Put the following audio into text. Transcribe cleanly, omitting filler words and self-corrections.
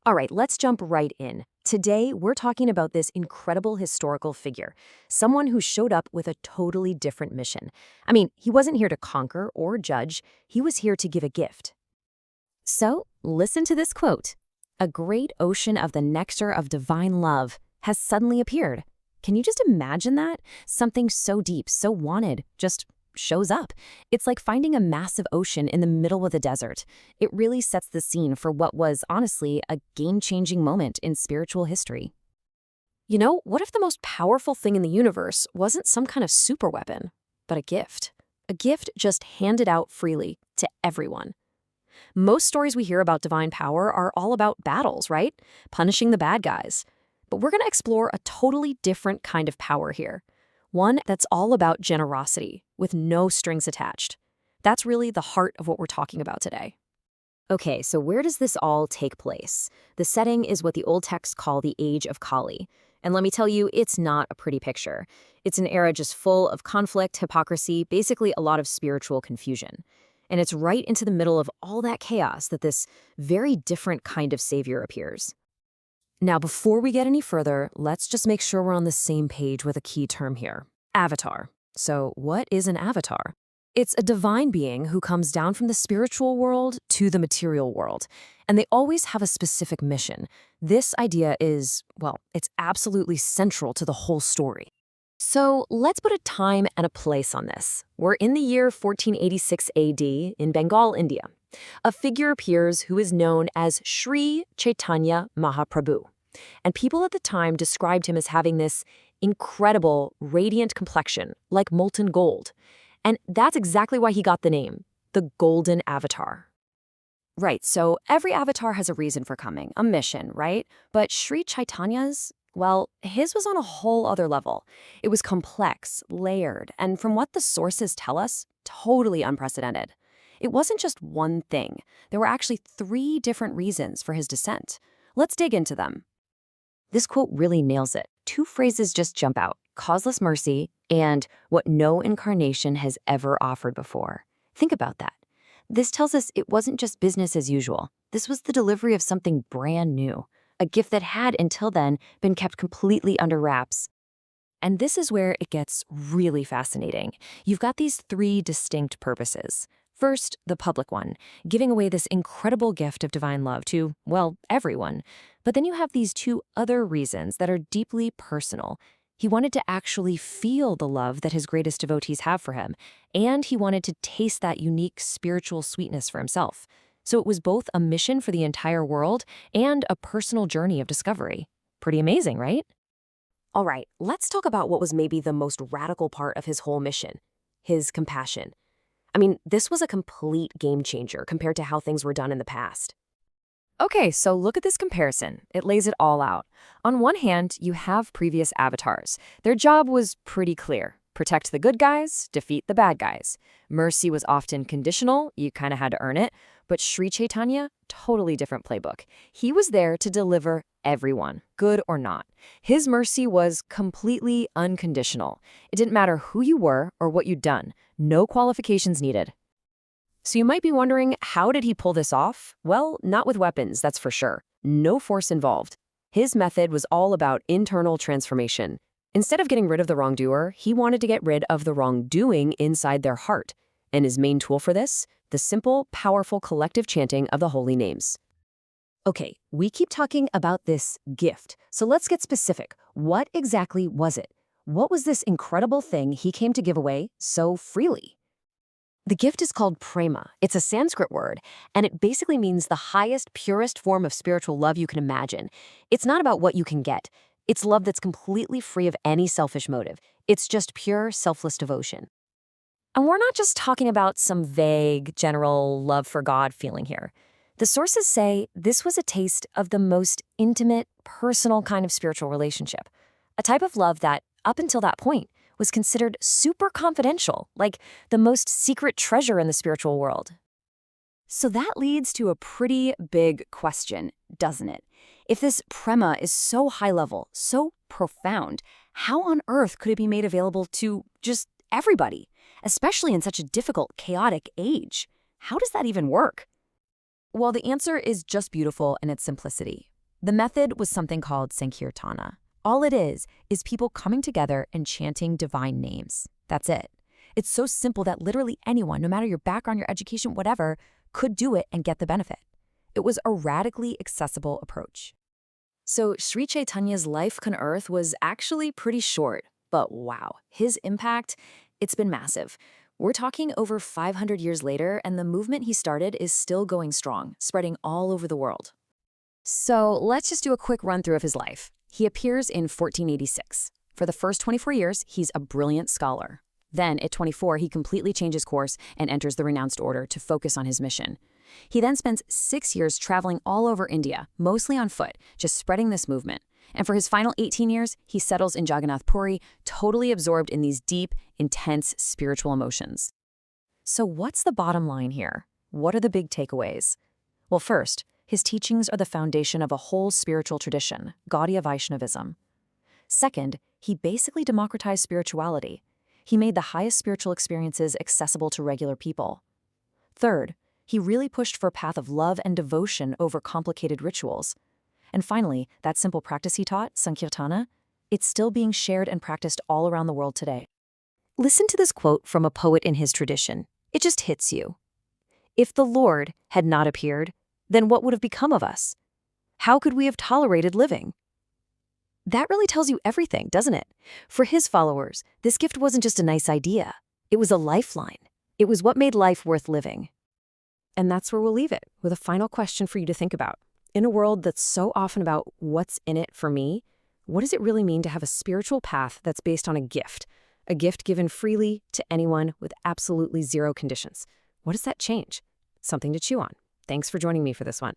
All right, let's jump right in. Today, we're talking about this incredible historical figure, someone who showed up with a totally different mission. I mean, he wasn't here to conquer or judge, he was here to give a gift. So, listen to this quote. A great ocean of the nectar of divine love has suddenly appeared. Can you just imagine that? Something so deep, so wanted, just shows up. It's like finding a massive ocean in the middle of the desert. It really sets the scene for what was, honestly, a game-changing moment in spiritual history. What if the most powerful thing in the universe wasn't some kind of superweapon, but a gift? A gift just handed out freely to everyone. Most stories we hear about divine power are all about battles, right? Punishing the bad guys. But we're going to explore a totally different kind of power here. One that's all about generosity, with no strings attached. That's really the heart of what we're talking about today. Okay, so where does this all take place? The setting is what the old texts call the Age of Kali. And let me tell you, it's not a pretty picture. It's an era just full of conflict, hypocrisy, basically a lot of spiritual confusion. And it's right into the middle of all that chaos that this very different kind of savior appears. Now, before we get any further, let's just make sure we're on the same page with a key term here. Avatar. So, what is an avatar? It's a divine being who comes down from the spiritual world to the material world, and they always have a specific mission. This idea is, well, it's absolutely central to the whole story. So let's put a time and a place on this. We're in the year 1486 AD in Bengal, India. A figure appears who is known as Sri Chaitanya Mahaprabhu. And people at the time described him as having this incredible, radiant complexion, like molten gold. And that's exactly why he got the name, the Golden Avatar. Right, so every avatar has a reason for coming, a mission, right? But Sri Chaitanya's, well, his was on a whole other level. It was complex, layered, and from what the sources tell us, totally unprecedented. It wasn't just one thing. There were actually 3 different reasons for his descent. Let's dig into them. This quote really nails it. 2 phrases just jump out: causeless mercy and what no incarnation has ever offered before. Think about that. This tells us it wasn't just business as usual. This was the delivery of something brand new, a gift that had, until then, been kept completely under wraps. And this is where it gets really fascinating. You've got these 3 distinct purposes. First, the public one, giving away this incredible gift of divine love to, well, everyone. But then you have these 2 other reasons that are deeply personal. He wanted to actually feel the love that his greatest devotees have for him, and he wanted to taste that unique spiritual sweetness for himself. So it was both a mission for the entire world and a personal journey of discovery. Pretty amazing, right? All right, let's talk about what was maybe the most radical part of his whole mission: his compassion. I mean, this was a complete game changer compared to how things were done in the past. Okay, so look at this comparison. It lays it all out. On one hand, you have previous avatars. Their job was pretty clear: protect the good guys, defeat the bad guys. Mercy was often conditional, you kind of had to earn it. But Sri Chaitanya, totally different playbook. He was there to deliver everyone, good or not. His mercy was completely unconditional. It didn't matter who you were or what you'd done. No qualifications needed. So you might be wondering, how did he pull this off? Well, not with weapons, that's for sure. No force involved. His method was all about internal transformation. Instead of getting rid of the wrongdoer, he wanted to get rid of the wrongdoing inside their heart. And his main tool for this? The simple, powerful collective chanting of the holy names. Okay, we keep talking about this gift, so let's get specific. What exactly was it? What was this incredible thing he came to give away so freely? The gift is called prema. It's a Sanskrit word, and it basically means the highest, purest form of spiritual love you can imagine. It's not about what you can get. It's love that's completely free of any selfish motive. It's just pure, selfless devotion. And we're not just talking about some vague, general love for God feeling here. The sources say this was a taste of the most intimate, personal kind of spiritual relationship, a type of love that, up until that point, was considered super confidential, like the most secret treasure in the spiritual world. So that leads to a pretty big question, doesn't it? If this prema is so high level, so profound, how on earth could it be made available to just everybody, especially in such a difficult, chaotic age? How does that even work? Well, the answer is just beautiful in its simplicity. The method was something called Sankirtana. All it is people coming together and chanting divine names. That's it. It's so simple that literally anyone, no matter your background, your education, whatever, could do it and get the benefit. It was a radically accessible approach. So Sri Chaitanya's life on earth was actually pretty short, but wow, his impact, it's been massive. We're talking over 500 years later, and the movement he started is still going strong, spreading all over the world. So let's just do a quick run-through of his life. He appears in 1486. For the first 24 years, he's a brilliant scholar. Then, at 24, he completely changes course and enters the renounced order to focus on his mission. He then spends 6 years traveling all over India, mostly on foot, just spreading this movement. And for his final 18 years, he settles in Jagannath Puri, totally absorbed in these deep, intense spiritual emotions. So what's the bottom line here? What are the big takeaways? Well, first, his teachings are the foundation of a whole spiritual tradition, Gaudiya Vaishnavism. Second, he basically democratized spirituality. He made the highest spiritual experiences accessible to regular people. Third, he really pushed for a path of love and devotion over complicated rituals. And finally, that simple practice he taught, Sankirtana, it's still being shared and practiced all around the world today. Listen to this quote from a poet in his tradition. It just hits you. "If the Lord had not appeared, then what would have become of us? How could we have tolerated living?" That really tells you everything, doesn't it? For his followers, this gift wasn't just a nice idea. It was a lifeline. It was what made life worth living. And that's where we'll leave it, with a final question for you to think about. In a world that's so often about what's in it for me, what does it really mean to have a spiritual path that's based on a gift given freely to anyone with absolutely zero conditions? What does that change? Something to chew on. Thanks for joining me for this one.